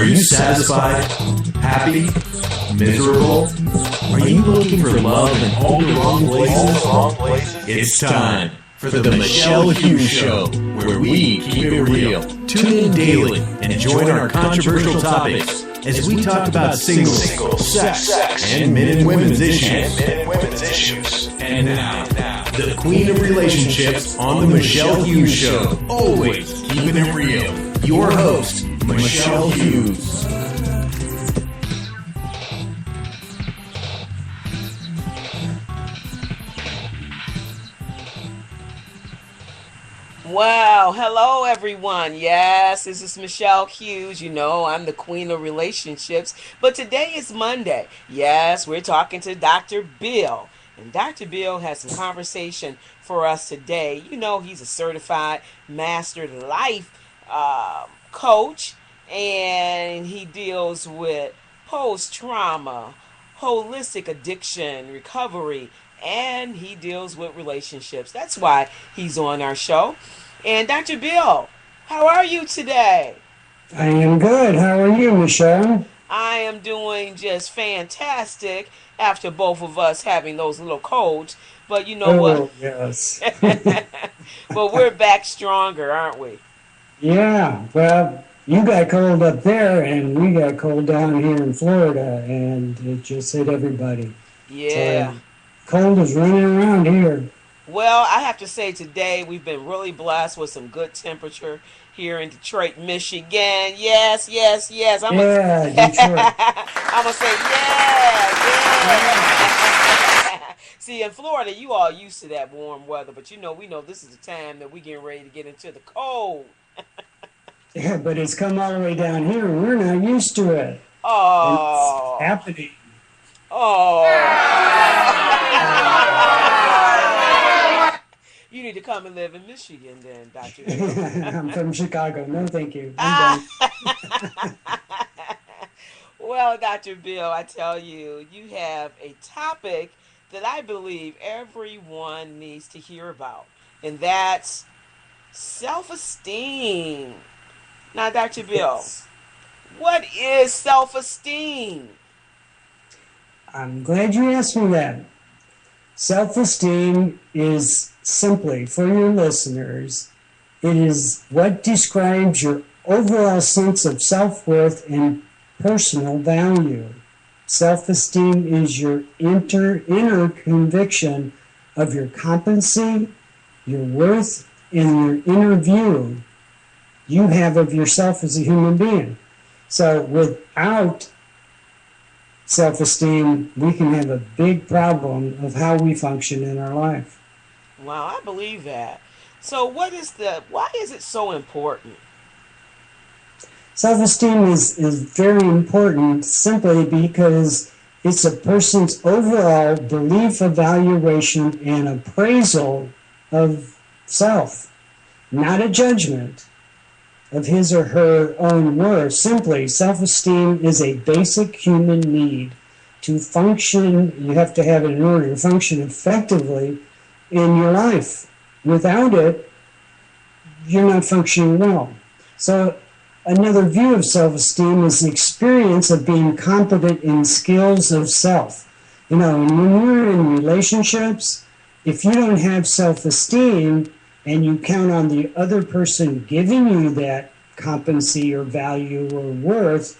Are you satisfied? Happy? Miserable? Are you looking for love in all the wrong places? It's time for the Michelle Hughes Show, where we keep it real. Tune in daily and join our controversial topics as we talk about singles, sex, and men and women's issues. And now, the queen of relationships on the Michelle Hughes Show, always keeping it real. Your host, Michelle Hughes. Wow, hello everyone. Yes, this is Michelle Hughes. You know, I'm the queen of relationships. But today is Monday. Yes, we're talking to Dr. Bill. And Dr. Bill has some conversation for us today. You know, he's a certified master life coach, and he deals with post-trauma, holistic addiction, recovery, and he deals with relationships. That's why he's on our show. And Dr. Bill, how are you today? I am good. How are you, Michelle? I am doing just fantastic after both of us having those little colds. But you know what? Yes. But we're back stronger, aren't we? Yeah. Well, you got cold up there, and we got cold down here in Florida, and it just hit everybody. Yeah. So, cold is running around here. Well, I have to say today we've been really blessed with some good temperature here in Detroit, Michigan. Yes. Detroit. I'm going to say yeah. See, in Florida, you all used to that warm weather, but we know this is the time that we're getting ready to get into the cold. Yeah, but it's come all the way down here, and we're not used to it. Oh. And it's happening. Oh. You need to come and live in Michigan then, Dr. I'm from Chicago. No, thank you. I'm done. Well, Dr. Bill, I tell you, you have a topic that I believe everyone needs to hear about, and that's self-esteem. Now, Dr. Bill, what is self-esteem? I'm glad you asked me that. Self-esteem is simply, for your listeners, it is what describes your overall sense of self-worth and personal value. Self-esteem is your inner conviction of your competency, your worth, and your inner view you have of yourself as a human being. So without self-esteem, we can have a big problem of how we function in our life. Wow, I believe that. So why is it so important? Self-esteem is very important simply because it's a person's overall belief, evaluation, and appraisal of self, not a judgment of his or her own worth. Simply, self-esteem is a basic human need to function. You have to have it in order to function effectively in your life. Without it, you're not functioning well. So another view of self-esteem is the experience of being competent in skills of self. And when you're in relationships, if you don't have self-esteem and you count on the other person giving you that competency or value or worth,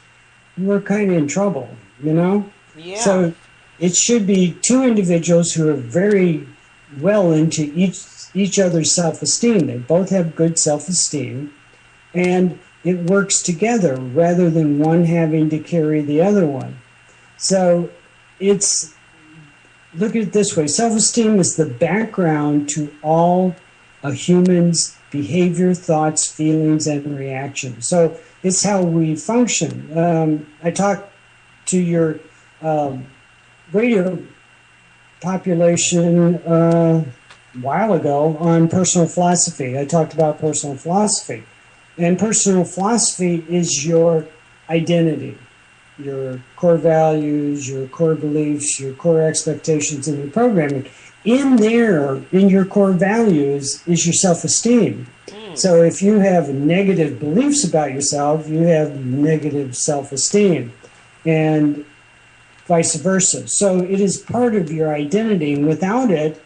you're kind of in trouble, Yeah. So it should be two individuals who are very well into each other's self-esteem. They both have good self-esteem, and it works together rather than one having to carry the other one. So look at it this way. Self-esteem is the background to all a human's behavior, thoughts, feelings, and reactions. So it's how we function. I talked to your radio population a while ago on personal philosophy. I talked about personal philosophy. And personal philosophy is your identity. your core values, your core beliefs, your core expectations, and your programming. In there, in your core values, is your self-esteem. So if you have negative beliefs about yourself, you have negative self-esteem, and vice versa. So it is part of your identity, and without it,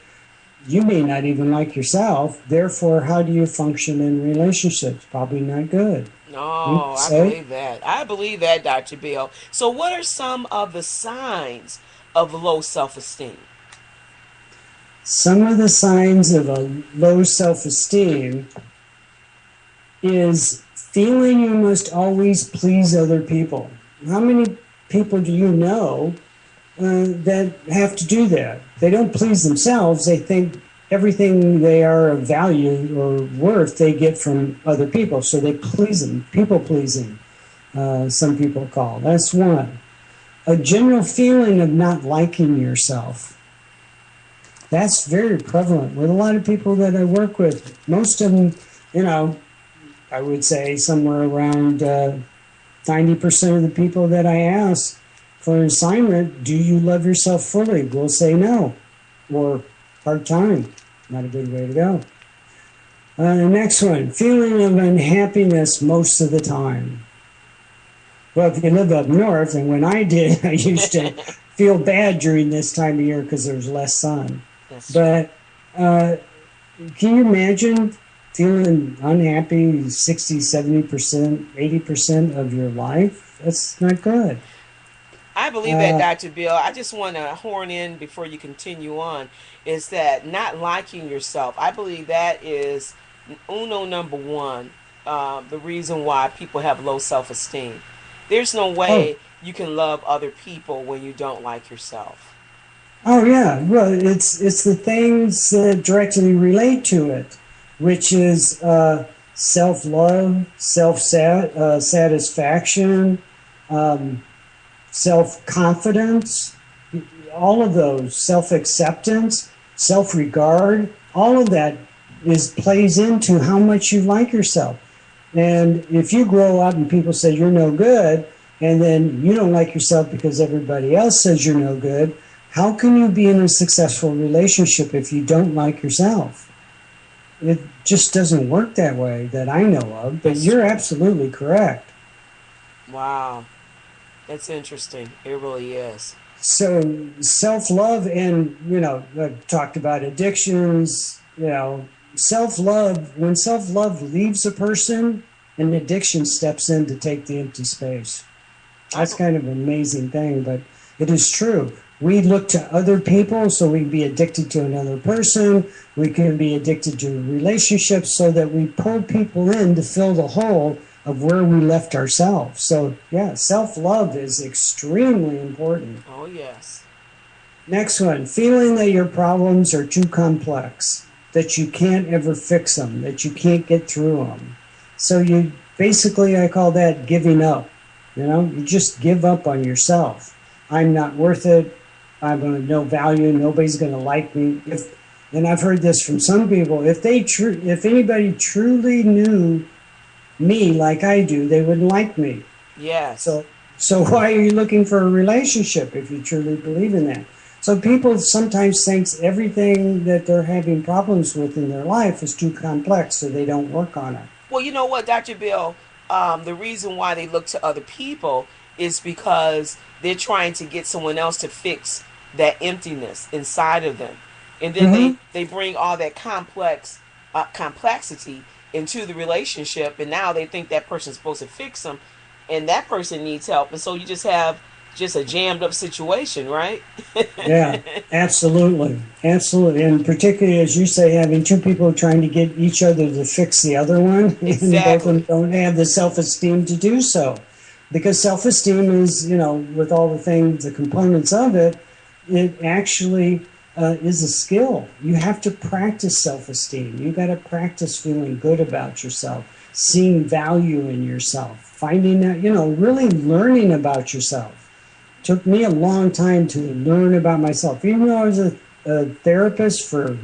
you may not even like yourself. Therefore, how do you function in relationships? Probably not good. No, I So believe that. I believe that, Dr. Bill. So, what are some of the signs of low self esteem? some of the signs of a low self-esteem is feeling you must always please other people. How many people do you know that have to do that? They don't please themselves. They think everything they are of value or worth they get from other people, so they please them. People pleasing, some people call. That's one. A general feeling of not liking yourself. That's very prevalent with a lot of people that I work with. Most of them, I would say somewhere around 90% of the people that I ask for an assignment, do you love yourself fully? Will say no, or hard time. Not a good way to go. The next one, feeling of unhappiness most of the time. Well, if you live up north, and when I did, I used to feel bad during this time of year because there was less sun. But can you imagine feeling unhappy 60, 70%, 80% of your life? That's not good. I believe that, Dr. Bill. I just want to horn in before you continue on. Is that not liking yourself? I believe that is uno number one. The reason why people have low self esteem. There's no Oh, way you can love other people when you don't like yourself. oh yeah. Well, it's the things that directly relate to it, which is self-love, self-satisfaction, self-confidence, all of those, self-acceptance, self-regard, all of that plays into how much you like yourself. And if you grow up and people say you're no good, and then you don't like yourself because everybody else says you're no good, how can you be in a successful relationship if you don't like yourself? It just doesn't work that way that I know of, but That's you're true. absolutely correct. Wow, that's interesting. It really is. So self-love, and I've talked about addictions, self-love, when self-love leaves a person, an addiction steps in to take the empty space. I, That's kind of an amazing thing, but it is true. We look to other people, so we can be addicted to another person. We can be addicted to relationships, so that we pull people in to fill the hole of where we left ourselves. So, yeah, self-love is extremely important. oh, yes. Next one, feeling that your problems are too complex, that you can't ever fix them, that you can't get through them. So you basically, I call that giving up. You just give up on yourself. I'm not worth it. I'm of no value. Nobody's going to like me. And I've heard this from some people. If anybody truly knew me like I do, they wouldn't like me. Yes. So why are you looking for a relationship if you truly believe in that? So people sometimes think everything that they're having problems with in their life is too complex, so they don't work on it. Well, you know what, Dr. Bill? The reason why they look to other people is because they're trying to get someone else to fix that emptiness inside of them. And then Mm-hmm. they bring all that complexity into the relationship, and now they think that person's supposed to fix them, and that person needs help. And so you just have just a jammed up situation, right? Yeah, absolutely. Absolutely. And particularly, as you say, having two people trying to get each other to fix the other one, and both of them Exactly. don't have the self-esteem to do so. Because self-esteem is, with all the things, the components of it, it actually is a skill. You have to practice self-esteem. You got to practice feeling good about yourself, seeing value in yourself, finding out, really learning about yourself. Took me a long time to learn about myself. Even though I was a therapist for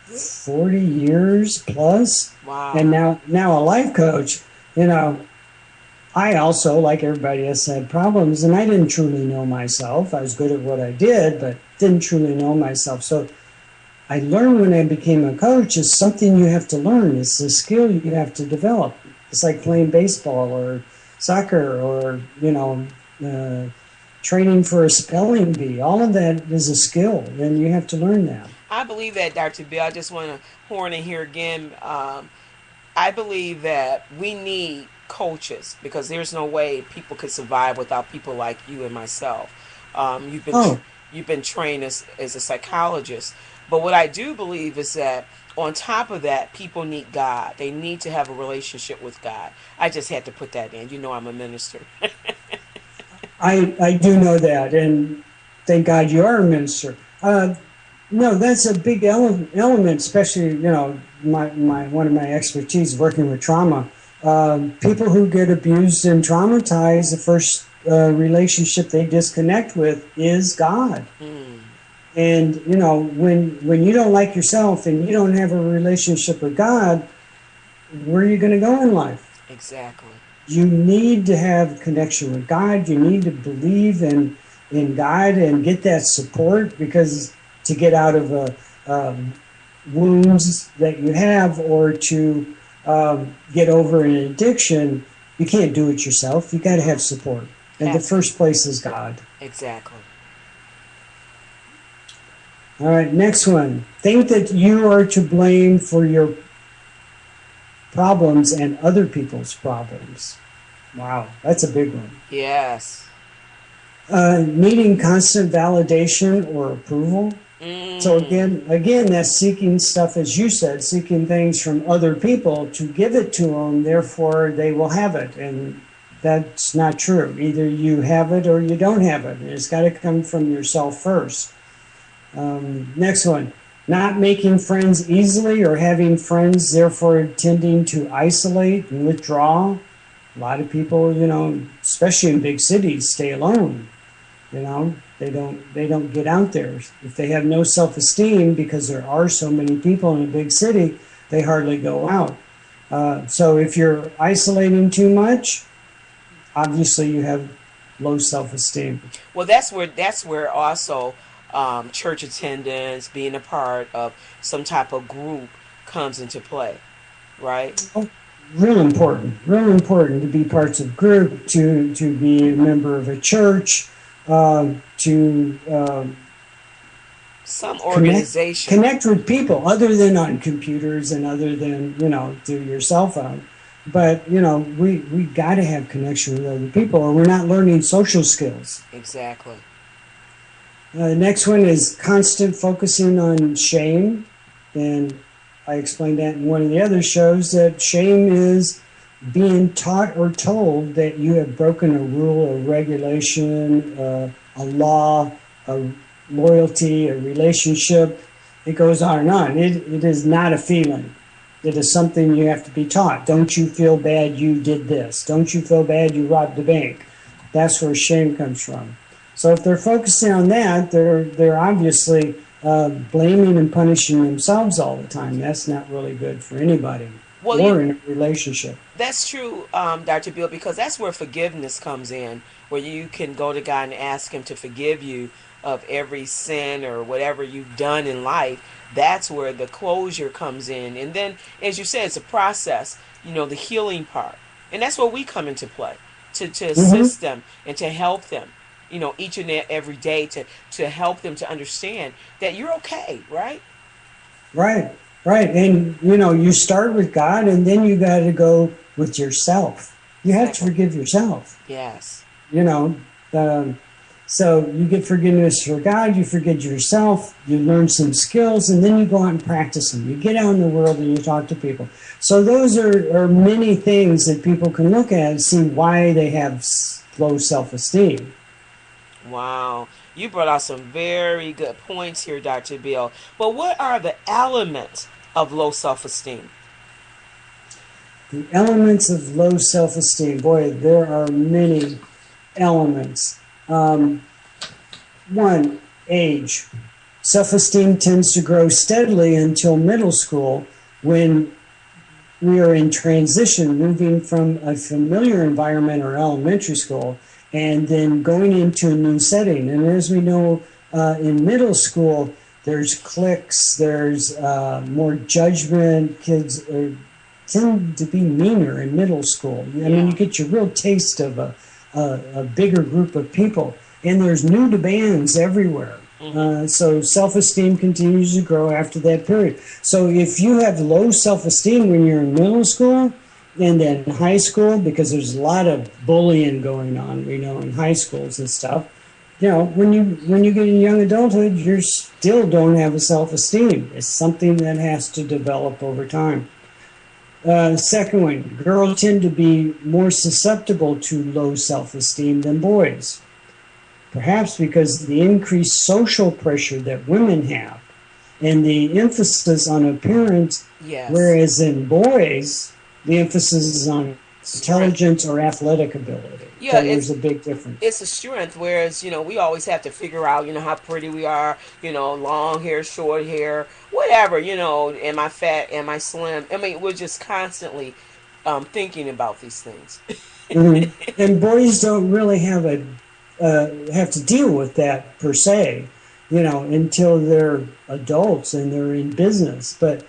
40 years plus, and Wow. now a life coach, I I also, like everybody else, had problems, and I didn't truly know myself. I was good at what I did, but didn't truly know myself. So I learned when I became a coach, it's something you have to learn. It's a skill you have to develop. It's like playing baseball or soccer or, training for a spelling bee. All of that is a skill, and you have to learn that. I believe that, Dr. Bill. I just want to horn in here again. I believe that we need coaches because there's no way people could survive without people like you and myself. You've been trained as a psychologist, but what I do believe is that on top of that, people need God. They need to have a relationship with God. I just had to put that in. You know, I'm a minister. I do know that, and thank God you are a minister. No, that's a big element, especially, one of my expertise working with trauma. People who get abused and traumatized, the first relationship they disconnect with is God. And, when you don't like yourself and you don't have a relationship with God, where are you going to go in life? Exactly. You need to have connection with God. You need to believe in God and get that support, because to get out of wounds that you have, or to get over an addiction, you can't do it yourself. You got to have support. And the first place is God. Exactly. All right, next one. Think that you are to blame for your problems and other people's problems. Wow, that's a big one. Yes. Needing constant validation or approval. So again, that's seeking stuff, as you said, seeking things from other people to give it to them, therefore they will have it. And that's not true. Either you have it or you don't have it. It's got to come from yourself first. Next one, not making friends easily or having friends, therefore tending to isolate and withdraw. A lot of people, especially in big cities, stay alone. They don't get out there. If they have no self-esteem, because there are so many people in a big city, they hardly go out. So if you're isolating too much, obviously you have low self-esteem. Well, that's where also church attendance, being a part of some type of group comes into play, right? Oh, real important to be parts of group, to be a member of a church, to some organization. Connect with people other than on computers and other than, through your cell phone. But, we got to have connection with other people, or we're not learning social skills. Exactly. The next one is constant focusing on shame. And I explained that in one of the other shows, that shame is being taught or told that you have broken a rule, a regulation, a law, a loyalty, a relationship. It goes on and on. It is not a feeling. It is something you have to be taught. Don't you feel bad you did this? Don't you feel bad you robbed the bank? That's where shame comes from. So if they're focusing on that, they're obviously blaming and punishing themselves all the time. That's not really good for anybody, or in a relationship. That's true, Dr. Bill, because that's where forgiveness comes in, where you can go to God and ask Him to forgive you of every sin or whatever you've done in life. That's where the closure comes in. And then, as you said, it's a process, the healing part. And that's where we come into play, to assist them and to help them, each and every day, to help them to understand that you're okay, right? Right. And, you start with God, and then you got to go with yourself. You have to forgive yourself. Yes. So you get forgiveness for God, you forgive yourself, you learn some skills, and then you go out and practice them. You get out in the world and you talk to people. So those are many things that people can look at and see why they have low self-esteem. Wow. You brought out some very good points here, Dr. Bill. But what are the elements of low self-esteem? The elements of low self-esteem. Boy, there are many elements. One, age. Self-esteem tends to grow steadily until middle school, when we are in transition, moving from a familiar environment or elementary school and then going into a new setting. And as we know, in middle school, there's cliques, there's more judgment. Kids tend to be meaner in middle school. I mean, you get your real taste of a bigger group of people. And there's new demands everywhere. So self-esteem continues to grow after that period. So if you have low self-esteem when you're in middle school and then high school, because there's a lot of bullying going on, we know, in high schools and stuff, when you get in young adulthood, you still don't have a self-esteem. It's something that has to develop over time. Second one, girls tend to be more susceptible to low self-esteem than boys. Perhaps because the increased social pressure that women have and the emphasis on appearance, whereas in boys, the emphasis is on intelligence or athletic ability. Yeah, so there's a big difference. It's a strength, whereas, we always have to figure out, how pretty we are, long hair, short hair, whatever, am I fat, am I slim? I mean, we're just constantly thinking about these things. And boys don't really have to deal with that per se, until they're adults and they're in business. But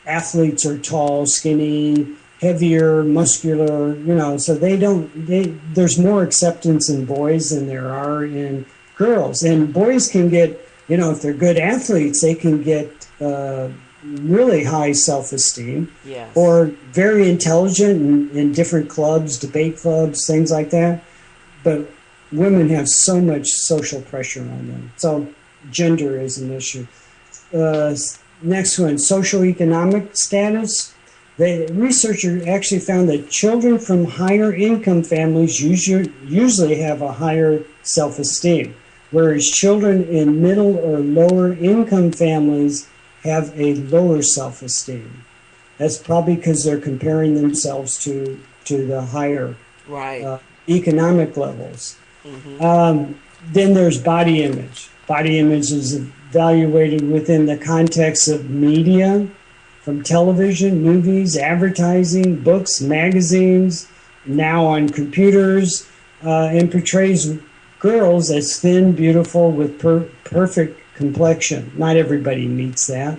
athletes are tall, skinny, heavier, muscular, so there's more acceptance in boys than there are in girls. And boys can get, if they're good athletes, they can get really high self-esteem, or very intelligent in different clubs, debate clubs, things like that. But women have so much social pressure on them. So gender is an issue. Next one, socioeconomic status. The researcher actually found that children from higher income families usually have a higher self-esteem, whereas children in middle or lower income families have a lower self-esteem. That's probably because they're comparing themselves to the higher economic levels. Then there's body image. Body image is evaluated within the context of media, from television, movies, advertising, books, magazines, now on computers, and portrays girls as thin, beautiful, with perfect complexion. Not everybody meets that.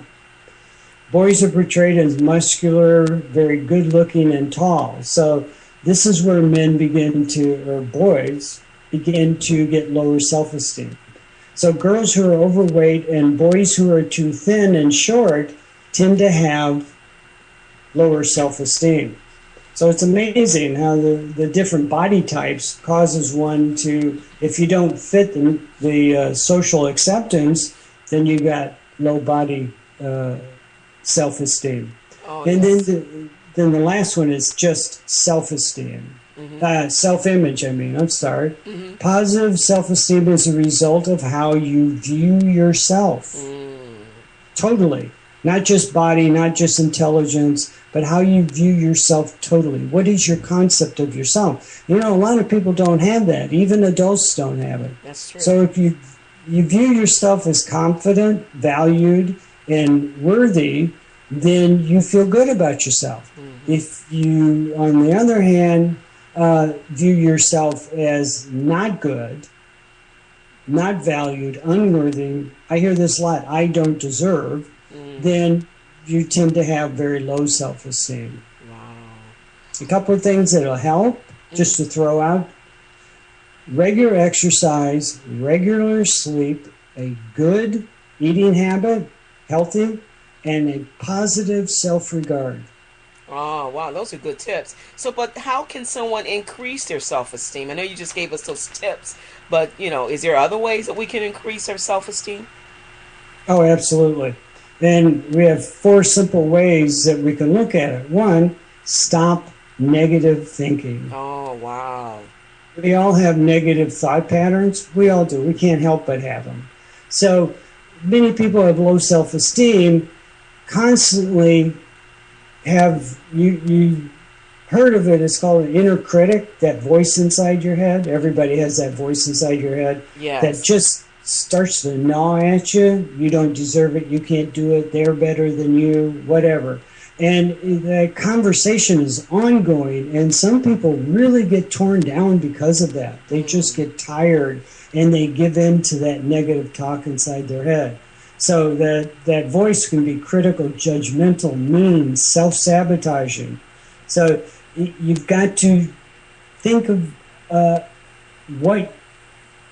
Boys are portrayed as muscular, very good-looking, and tall. So this is where boys begin to get lower self-esteem. So girls who are overweight and boys who are too thin and short tend to have lower self-esteem. So it's amazing how the different body types causes one to, if you don't fit the social acceptance, then you got low body self-esteem. Then the last one is just self-esteem. Self-image, I'm sorry. Positive self-esteem is a result of how you view yourself. Totally. Not just body, not just intelligence, but how you view yourself totally. What is your concept of yourself? A lot of people don't have that. Even adults don't have it. That's true. So if you view yourself as confident, valued, and worthy, then you feel good about yourself. If you, on the other hand, view yourself as not good, not valued, unworthy, I hear this a lot, I don't deserve, then you tend to have very low self-esteem. Wow. A couple of things that'll help, just to throw out: regular exercise, regular sleep, a good eating habit, healthy, and a positive self-regard. Oh, wow, those are good tips. So, but how can someone increase their self-esteem? I know you just gave us those tips, but, is there other ways that we can increase our self-esteem? Oh, absolutely. And we have 4 simple ways that we can look at it. 1, stop negative thinking. Oh, wow. We all have negative thought patterns. We all do. We can't help but have them. So many people have low self-esteem, constantly have, you heard of it, it's called an inner critic, that voice inside your head. Everybody has that voice inside your head that just starts to gnaw at you. You don't deserve it, you can't do it, they're better than you, whatever. And the conversation is ongoing, and some people really get torn down because of that. They just get tired, and they give in to that negative talk inside their head. So that voice can be critical, judgmental, mean, self-sabotaging. So you've got to think of what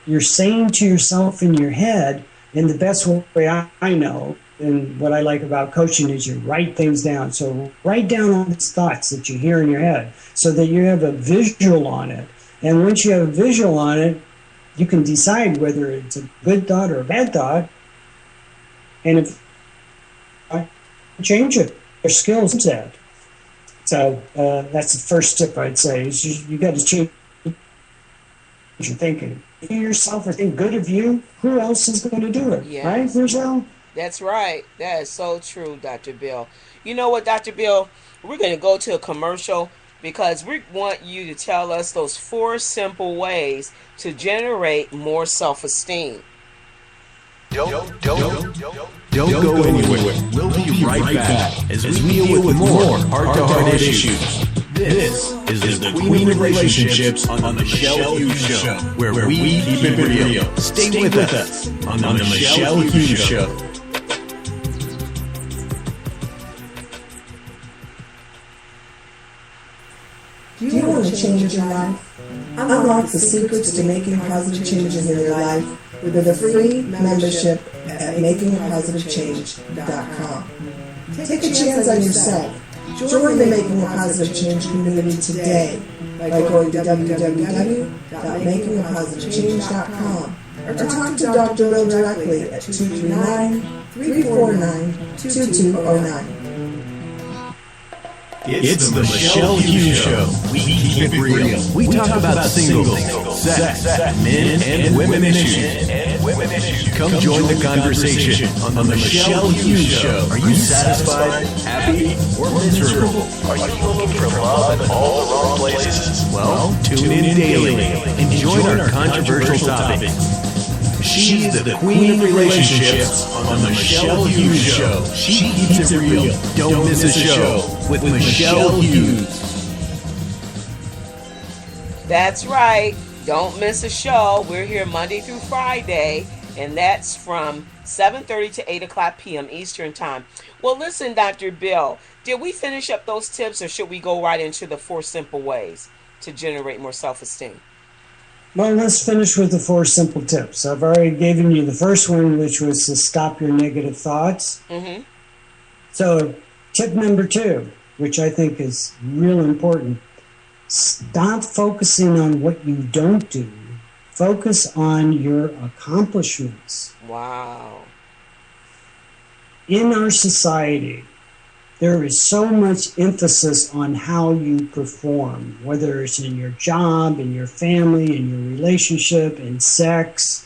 you're saying to yourself in your head, and the best way I know, and what I like about coaching, is you write things down. So write down all these thoughts that you hear in your head so that you have a visual on it. And once you have a visual on it, you can decide whether it's a good thought or a bad thought. And if change it, your skills that. So that's the first tip I'd say, is you got to change your thinking. If you yourself or think good of you, who else is going to do it? Yes. Right, Rochelle? That's right. That is so true, Dr. Bill. You know what, Dr. Bill? We're going to go to a commercial because we want you to tell us those 4 simple ways to generate more self-esteem. Don't go anywhere. We'll be right back as we deal with more heart-to-heart issues. This is the Queen of Relationships on the Michelle Hughes Show, where we keep it real. Stay with us on the Michelle Hughes Show. Do you want to change your life? Unlock the secrets to making positive changes in your life with a free membership at makingappositivechange.com. Take a chance on yourself. Join the Making a Positive Change community today by going to www.makingappositivechange.com or talk to Dr. Bill directly at 239-349-2209. It's the Michelle Hughes Show. We keep it real. We talk about singles, sex, men and women issues. Come join the conversation on the Michelle Hughes Show. Are you satisfied, happy, or miserable? Are you looking for love in all the wrong places? Well, tune in daily and join our controversial topics. She is the Queen of Relationships on the Michelle Hughes Show. She keeps it real. Don't miss a show with Michelle Hughes. That's right. Don't miss a show. We're here Monday through Friday, and that's from 7:30 to 8 o'clock p.m. Eastern Time. Well, listen, Dr. Bill, did we finish up those tips, or should we go right into the 4 simple ways to generate more self-esteem? Well, let's finish with the 4 simple tips. I've already given you the first one, which was to stop your negative thoughts. Mm-hmm. So tip number 2, which I think is real important, stop focusing on what you don't do. Focus on your accomplishments. Wow. In our society, there is so much emphasis on how you perform, whether it's in your job, in your family, in your relationship, in sex,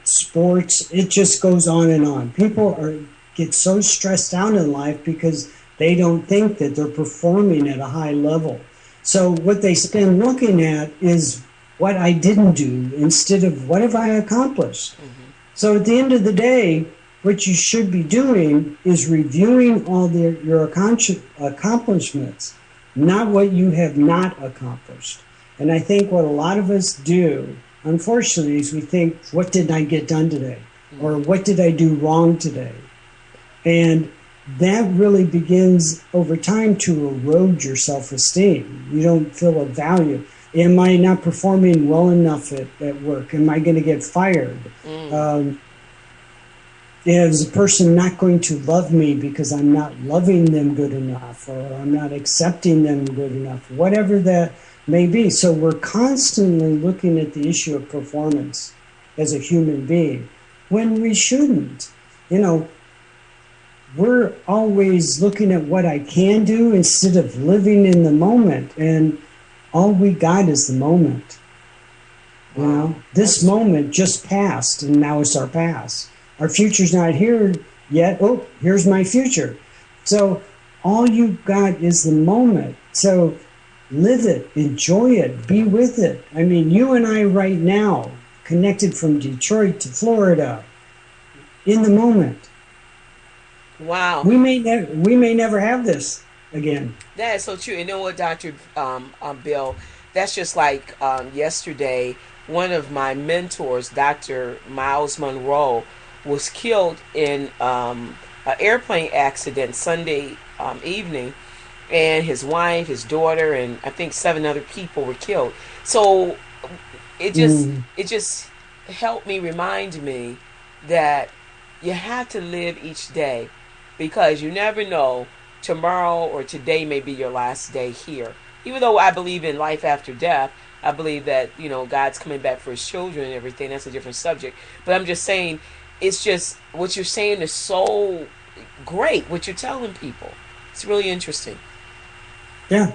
sports. It just goes on and on. People get so stressed out in life because they don't think that they're performing at a high level. So what they spend looking at is what I didn't do instead of what have I accomplished. Mm-hmm. So at the end of the day, what you should be doing is reviewing all your accomplishments, not what you have not accomplished. And I think what a lot of us do, unfortunately, is we think, what did I get done today? Or what did I do wrong today? And that really begins over time to erode your self-esteem. You don't feel a value. Am I not performing well enough at work? Am I going to get fired? Is a person not going to love me because I'm not loving them good enough, or I'm not accepting them good enough, whatever that may be. So we're constantly looking at the issue of performance as a human being when we shouldn't. We're always looking at what I can do instead of living in the moment. And all we got is the moment. This moment just passed, and now it's our past. Our future's not here yet. Oh, here's my future. So all you've got is the moment. So live it, enjoy it, be with it. I mean, you and I right now, connected from Detroit to Florida, in the moment. Wow. We may never have this again. That is so true. You know what, Dr. Bill? That's just like yesterday, one of my mentors, Dr. Miles Monroe, was killed in an airplane accident Sunday evening, and his wife, his daughter, and I think 7 other people were killed. So it just helped me, remind me that you have to live each day, because you never know, tomorrow or today may be your last day here. Even though I believe in life after death, I believe that, God's coming back for his children and everything. That's a different subject. But I'm just saying, it's just what you're saying is so great, what you're telling people. It's really interesting. Yeah.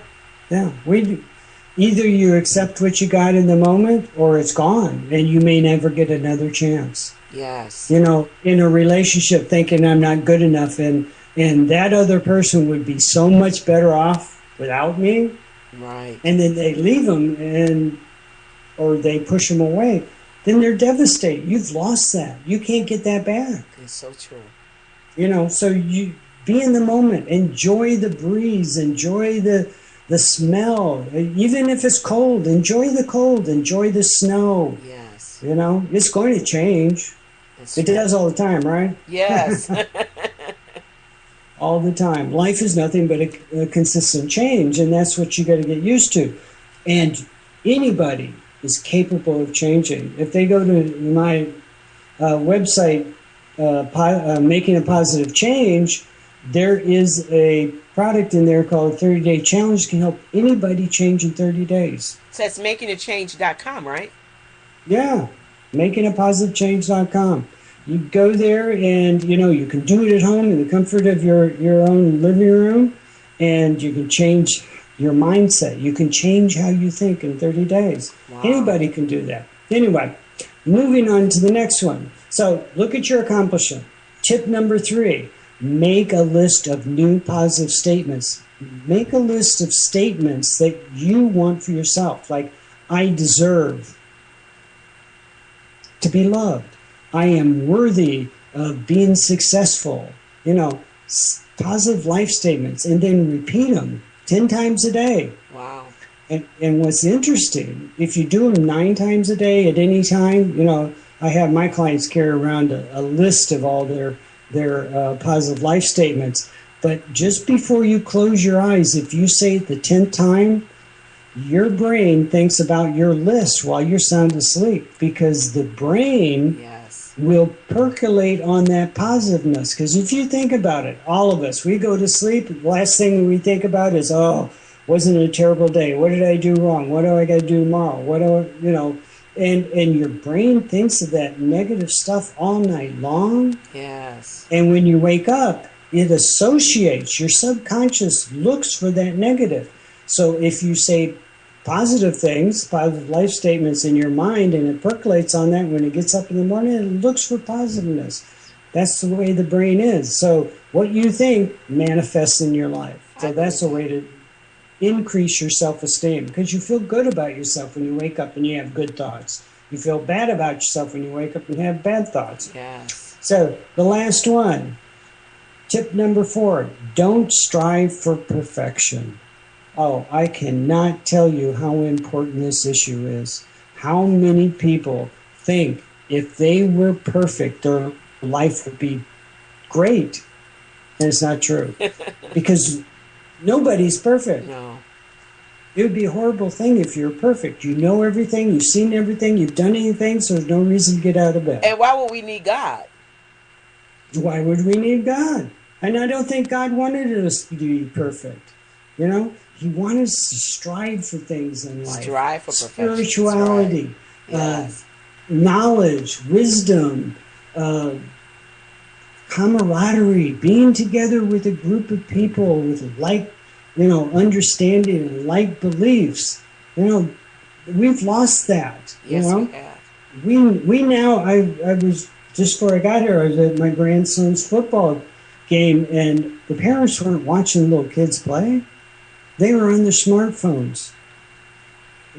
Either you accept what you got in the moment, or it's gone, and you may never get another chance. Yes. In a relationship, thinking I'm not good enough, and that other person would be so much better off without me. Right. And then they leave them, or they push them away. Then they're devastated. You've lost that. You can't get that back. It's so true. So you be in the moment. Enjoy the breeze. Enjoy the smell. Even if it's cold, enjoy the cold. Enjoy the snow. Yes. It's going to change. It does all the time, right? Yes. All the time. Life is nothing but a consistent change, and that's what you got to get used to. And anybody is capable of changing. If they go to my website, Making a Positive Change, there is a product in there called 30-Day Challenge. Can help anybody change in 30 days. So that's makingachange.com, right? Yeah, makingapositivechange.com. You go there, and you can do it at home in the comfort of your own living room, and you can change your mindset. You can change how you think in 30 days. Wow. Anybody can do that. Anyway, moving on to the next one. So look at your accomplishment. Tip number 3, make a list of new positive statements. Make a list of statements that you want for yourself, like, I deserve to be loved. I am worthy of being successful. Positive life statements, and then repeat them 10 times a day. Wow. And what's interesting, if you do them 9 times a day at any time, I have my clients carry around a list of all their positive life statements. But just before you close your eyes, if you say it the 10th time, your brain thinks about your list while you're sound asleep, because the brain will percolate on that positiveness. Because if you think about it, all of us, we go to sleep, the last thing we think about is, wasn't it a terrible day? What did I do wrong? What do I got to do tomorrow? And your brain thinks of that negative stuff all night long. Yes. And when you wake up, it associates. Your subconscious looks for that negative. So if you say positive things, positive life statements in your mind, and it percolates on that, when it gets up in the morning, it looks for positiveness. That's the way the brain is. So what you think manifests in your life. So that's a way to increase your self-esteem, because you feel good about yourself when you wake up and you have good thoughts. You feel bad about yourself when you wake up and have bad thoughts. Yes. So the last one, tip number 4, don't strive for perfection. Oh, I cannot tell you how important this issue is. How many people think if they were perfect, their life would be great. And it's not true. Because nobody's perfect. No. It would be a horrible thing if you're perfect. You know everything, you've seen everything, you've done anything, so there's no reason to get out of bed. And why would we need God? Why would we need God? And I don't think God wanted us to be perfect. He wanted us to strive for things in life. Strive for perfection. Spirituality, knowledge, wisdom, camaraderie, being together with a group of people with understanding and like beliefs. We've lost that. Yes, we have. We now, I was, just before I got here, I was at my grandson's football game, and the parents weren't watching little kids play. They were on their smartphones.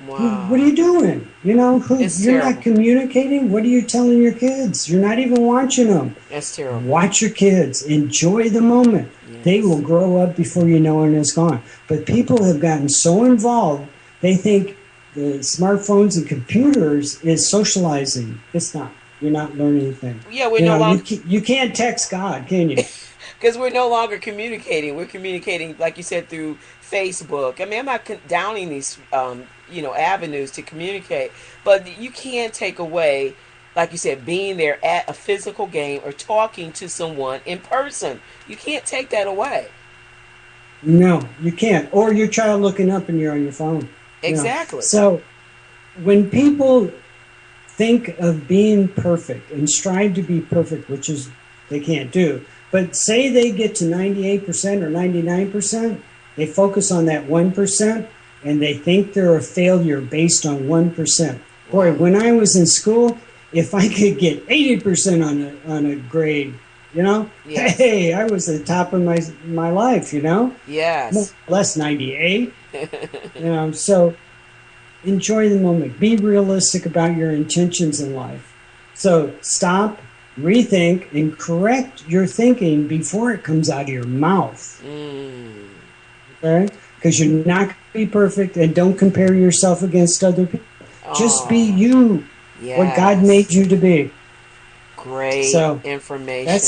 Wow. What are you doing? You know, It's you're terrible. not communicating. What are you telling your kids? You're not even watching them. That's terrible. Watch your kids. Enjoy the moment. Yes. They will grow up before you know it, and it's gone. But people have gotten so involved, they think the smartphones and computers is socializing. It's not. You're not learning anything. Yeah, we're no longer, You can't text God, can you? because we're no longer communicating. We're communicating, like you said, through Facebook. I mean, I'm not downing these, avenues to communicate, but you can't take away, like you said, being there at a physical game or talking to someone in person. You can't take that away. No, you can't. Or your child looking up and you're on your phone. Exactly. So when people think of being perfect and strive to be perfect, which is they can't do, but say they get to 98% or 99%, they focus on that 1% and they think they're a failure based on 1%. Boy, when I was in school, if I could get 80% on a grade, Yes. hey, I was at the top of my life, Yes. more or less 98. So enjoy the moment. Be realistic about your intentions in life. So stop, rethink, and correct your thinking before it comes out of your mouth. Okay? Because you're not going to be perfect, and don't compare yourself against other people. Just be you, what God made you to be. Great So information.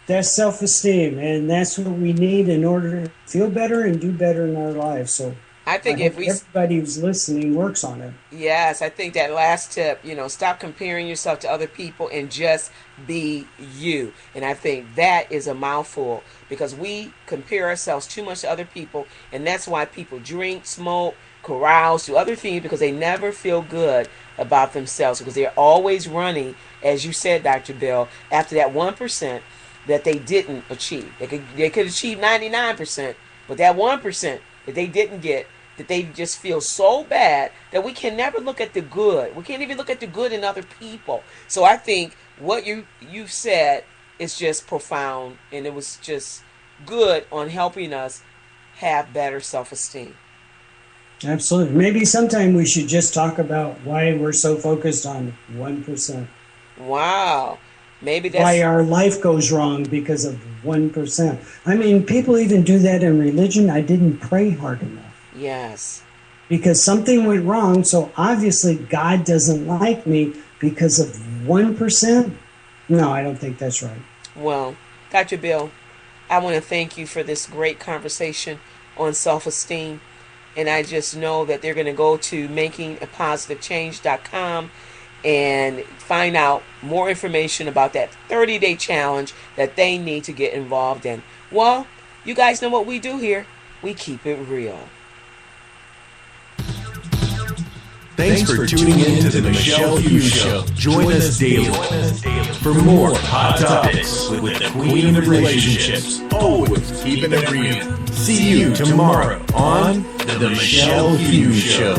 That's self-esteem, and that's what we need in order to feel better and do better in our lives. So I think if we, everybody who's listening works on it. yes, I think that last tip, stop comparing yourself to other people and just be you. And I think that is a mouthful, because we compare ourselves too much to other people, and that's why people drink, smoke, carouse, do other things, because they never feel good about themselves, because they're always running, as you said, Dr. Bill, after that 1% that they didn't achieve. They could achieve 99%, but that 1% that they didn't get, that they just feel so bad that we can never look at the good. We can't even look at the good in other people. So I think what you've said is just profound, and it was just good on helping us have better self-esteem. Absolutely. Maybe sometime we should just talk about why we're so focused on 1%. Wow. Maybe that's why our life goes wrong because of 1%. I mean, people even do that in religion. I didn't pray hard enough. Yes. Because something went wrong, so obviously God doesn't like me because of 1%? No, I don't think that's right. Well, Dr. Bill, I want to thank you for this great conversation on self-esteem. And I just know that they're going to go to makingapositivechange.com and find out more information about that 30-day challenge that they need to get involved in. Well, you guys know what we do here. We keep it real. Thanks for tuning in to the Michelle Hughes Show. Join us daily for more hot topics with the Queen of Relationships. Always keeping it real. See you tomorrow on the Michelle Hughes Show.